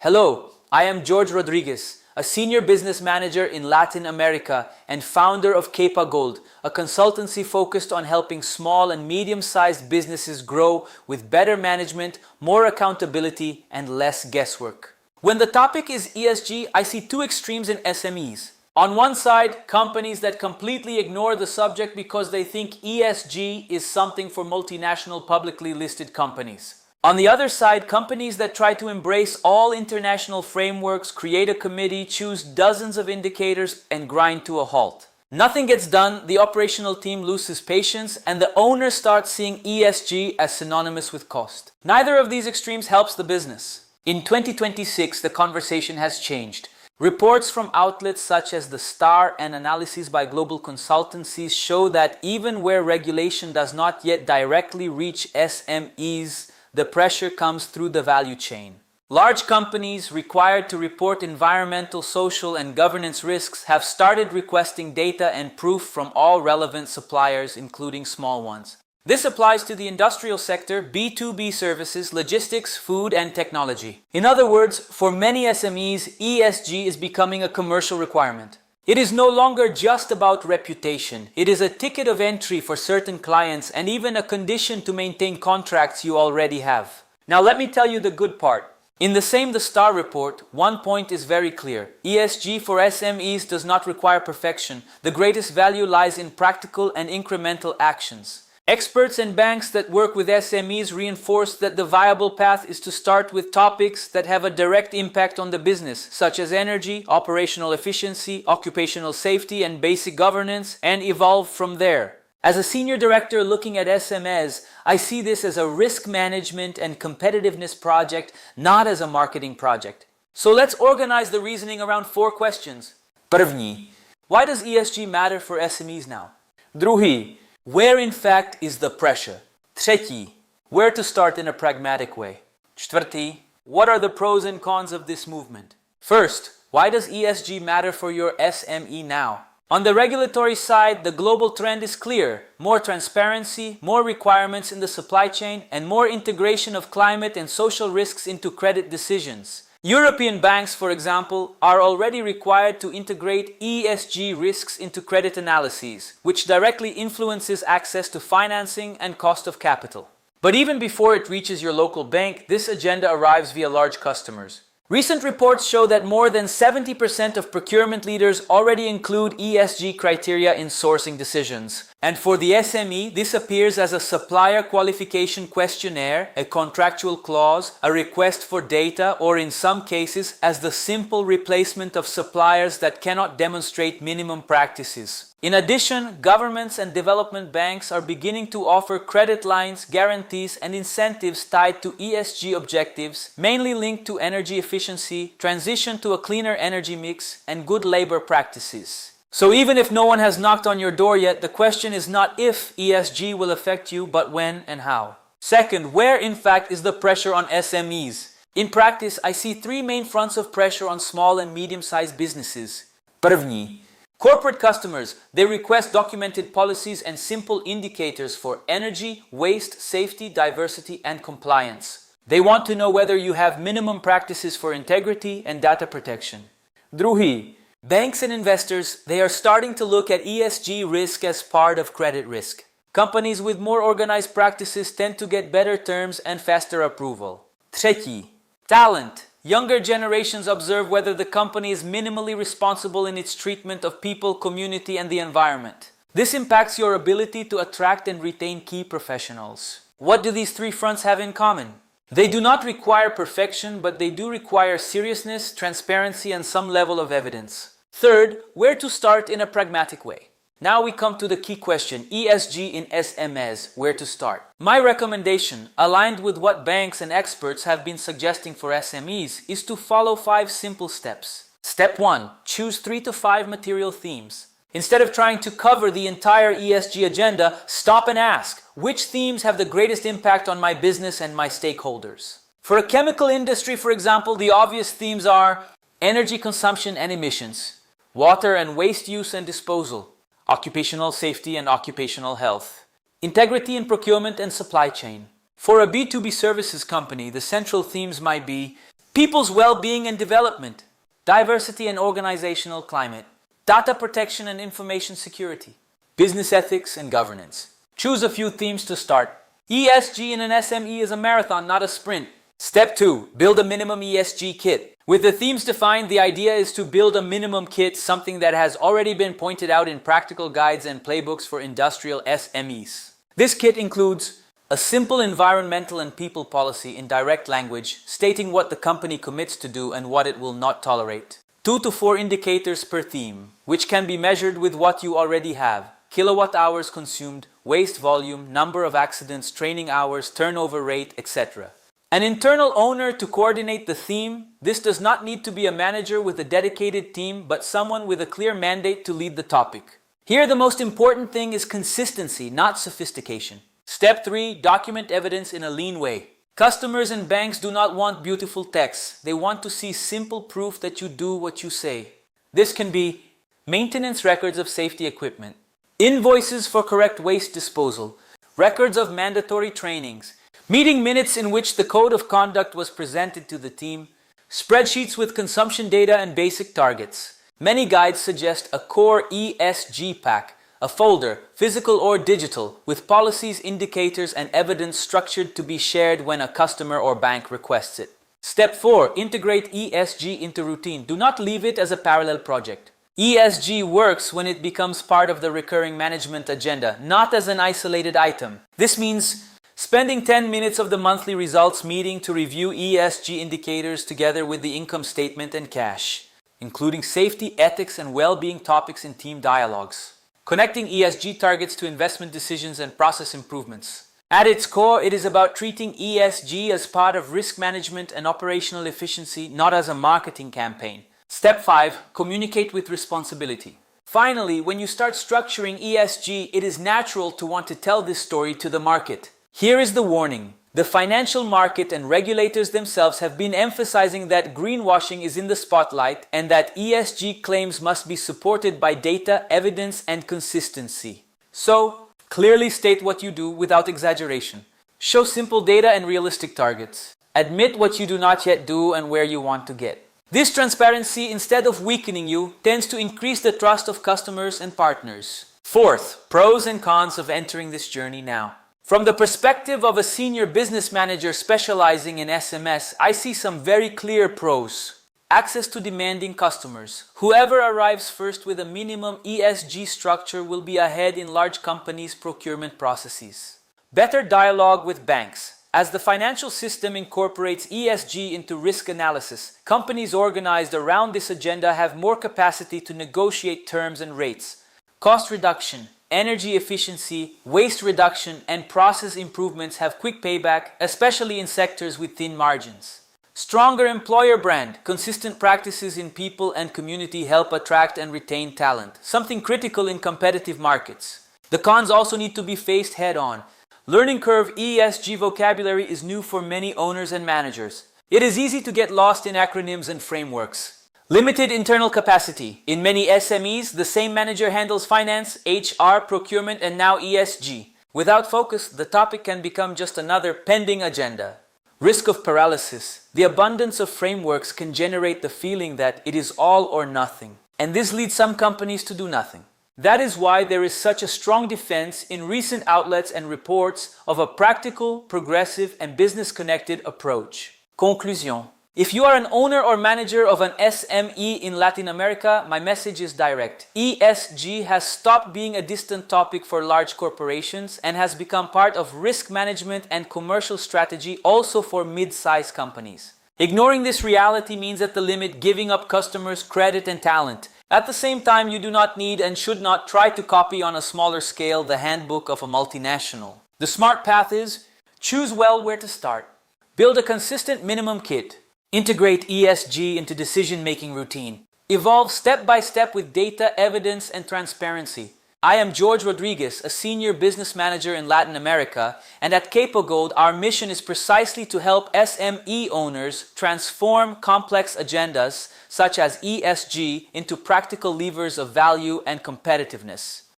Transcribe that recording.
Hello, I am George Rodriguez, a senior business manager in Latin America and founder of Kepa Gold, a consultancy focused on helping small and medium-sized businesses grow with better management, more accountability, and less guesswork. When the topic is ESG, I see two extremes in SMEs. On one side, companies that completely ignore the subject because they think ESG is something for multinational publicly listed companies. On the other side, companies that try to embrace all international frameworks, create a committee, choose dozens of indicators, and grind to a halt. Nothing gets done, the operational team loses patience, and the owner starts seeing ESG as synonymous with cost. Neither of these extremes helps the business. In 2026, the conversation has changed. Reports from outlets such as the Star and analyses by global consultancies show that even where regulation does not yet directly reach SMEs, the pressure comes through the value chain. Large companies required to report environmental, social, and governance risks have started requesting data and proof from all relevant suppliers, including small ones. This applies to the industrial sector, B2B services, logistics, food, and technology. In other words, for many SMEs, ESG is becoming a commercial requirement. It is no longer just about reputation. It is a ticket of entry for certain clients and even a condition to maintain contracts you already have. Now let me tell you the good part. In the Star report, one point is very clear. ESG for SMEs does not require perfection. The greatest value lies in practical and incremental actions. Experts and banks that work with SMEs reinforce that the viable path is to start with topics that have a direct impact on the business, such as energy, operational efficiency, occupational safety, and basic governance, and evolve from there. As a senior director looking at SMEs, I see this as a risk management and competitiveness project, not as a marketing project. So let's organize the reasoning around 4 questions. První, why does ESG matter for SMEs now? Druhý, where in fact is the pressure? Třetí, where to start in a pragmatic way? Čtvrtý, what are the pros and cons of this movement? First, why does ESG matter for your SME now? On the regulatory side, the global trend is clear. More transparency, more requirements in the supply chain, and more integration of climate and social risks into credit decisions. European banks, for example, are already required to integrate ESG risks into credit analyses, which directly influences access to financing and cost of capital. But even before it reaches your local bank, this agenda arrives via large customers. Recent reports show that more than 70% of procurement leaders already include ESG criteria in sourcing decisions. And for the SME, this appears as a supplier qualification questionnaire, a contractual clause, a request for data, or in some cases, as the simple replacement of suppliers that cannot demonstrate minimum practices. In addition, governments and development banks are beginning to offer credit lines, guarantees, and incentives tied to ESG objectives, mainly linked to energy efficiency, transition to a cleaner energy mix, and good labor practices. So even if no one has knocked on your door yet, the question is not if ESG will affect you, but when and how. Second, where in fact is the pressure on SMEs? In practice, I see 3 main fronts of pressure on small and medium-sized businesses. První, corporate customers, they request documented policies and simple indicators for energy, waste, safety, diversity, and compliance. They want to know whether you have minimum practices for integrity and data protection. Druhý, banks and investors, they are starting to look at ESG risk as part of credit risk. Companies with more organized practices tend to get better terms and faster approval. Třetí, talent. Younger generations observe whether the company is minimally responsible in its treatment of people, community, and the environment. This impacts your ability to attract and retain key professionals. What do these 3 fronts have in common? They do not require perfection, but they do require seriousness, transparency, and some level of evidence. Third, where to start in a pragmatic way? Now we come to the key question, ESG in SMEs, where to start? My recommendation, aligned with what banks and experts have been suggesting for SMEs, is to follow 5 simple steps. Step 1, choose 3 to 5 material themes. Instead of trying to cover the entire ESG agenda, stop and ask, which themes have the greatest impact on my business and my stakeholders? For a chemical industry, for example, the obvious themes are energy consumption and emissions, water and waste use and disposal, occupational safety and occupational health, integrity in procurement and supply chain. For a B2B services company, the central themes might be people's well-being and development, diversity and organizational climate, data protection and information security, business ethics and governance. Choose a few themes to start. ESG in an SME is a marathon, not a sprint. Step 2. Build a minimum ESG kit. With the themes defined, the idea is to build a minimum kit, something that has already been pointed out in practical guides and playbooks for industrial SMEs. This kit includes a simple environmental and people policy in direct language, stating what the company commits to do and what it will not tolerate. 2 to 4 indicators per theme, which can be measured with what you already have: kilowatt hours consumed, waste volume, number of accidents, training hours, turnover rate, etc. An internal owner to coordinate the theme. This does not need to be a manager with a dedicated team, but someone with a clear mandate to lead the topic. Here, the most important thing is consistency, not sophistication. Step 3. Document evidence in a lean way. Customers and banks do not want beautiful texts. They want to see simple proof that you do what you say. This can be maintenance records of safety equipment, invoices for correct waste disposal, records of mandatory trainings, meeting minutes in which the code of conduct was presented to the team, spreadsheets with consumption data and basic targets. Many guides suggest a core ESG pack, a folder, physical or digital, with policies, indicators, and evidence structured to be shared when a customer or bank requests it. Step 4. Integrate ESG into routine. Do not leave it as a parallel project. ESG works when it becomes part of the recurring management agenda, not as an isolated item. This means spending 10 minutes of the monthly results meeting to review ESG indicators together with the income statement and cash, including safety, ethics, and well-being topics in team dialogues. Connecting ESG targets to investment decisions and process improvements. At its core, it is about treating ESG as part of risk management and operational efficiency, not as a marketing campaign. Step 5. Communicate with responsibility. Finally, when you start structuring ESG, it is natural to want to tell this story to the market. Here is the warning. The financial market and regulators themselves have been emphasizing that greenwashing is in the spotlight and that ESG claims must be supported by data, evidence, and consistency. So, clearly state what you do without exaggeration. Show simple data and realistic targets. Admit what you do not yet do and where you want to get. This transparency, instead of weakening you, tends to increase the trust of customers and partners. Fourth, pros and cons of entering this journey now. From the perspective of a senior business manager specializing in SMS, I see some very clear pros. Access to demanding customers. Whoever arrives first with a minimum ESG structure will be ahead in large companies' procurement processes. Better dialogue with banks. As the financial system incorporates ESG into risk analysis, companies organized around this agenda have more capacity to negotiate terms and rates. Cost reduction, energy efficiency, waste reduction, and process improvements have quick payback, especially in sectors with thin margins. Stronger employer brand, consistent practices in people and community help attract and retain talent, something critical in competitive markets. The cons also need to be faced head-on. Learning curve. ESG vocabulary is new for many owners and managers. It is easy to get lost in acronyms and frameworks. Limited internal capacity. In many SMEs, the same manager handles finance, HR, procurement, and now ESG. Without focus, the topic can become just another pending agenda. Risk of paralysis. The abundance of frameworks can generate the feeling that it is all or nothing, and this leads some companies to do nothing. That is why there is such a strong defense in recent outlets and reports of a practical, progressive, and business-connected approach. Conclusion. If you are an owner or manager of an SME in Latin America, my message is direct. ESG has stopped being a distant topic for large corporations and has become part of risk management and commercial strategy also for mid-sized companies. Ignoring this reality means at the limit giving up customers, credit, and talent. At the same time, you do not need and should not try to copy on a smaller scale the handbook of a multinational. The smart path is choose well where to start. Build a consistent minimum kit. Integrate ESG into decision-making routine. Evolve step by step with data, evidence, and transparency. I am George Rodriguez, a senior business manager in Latin America, and at CapoGold, our mission is precisely to help SME owners transform complex agendas such as ESG into practical levers of value and competitiveness.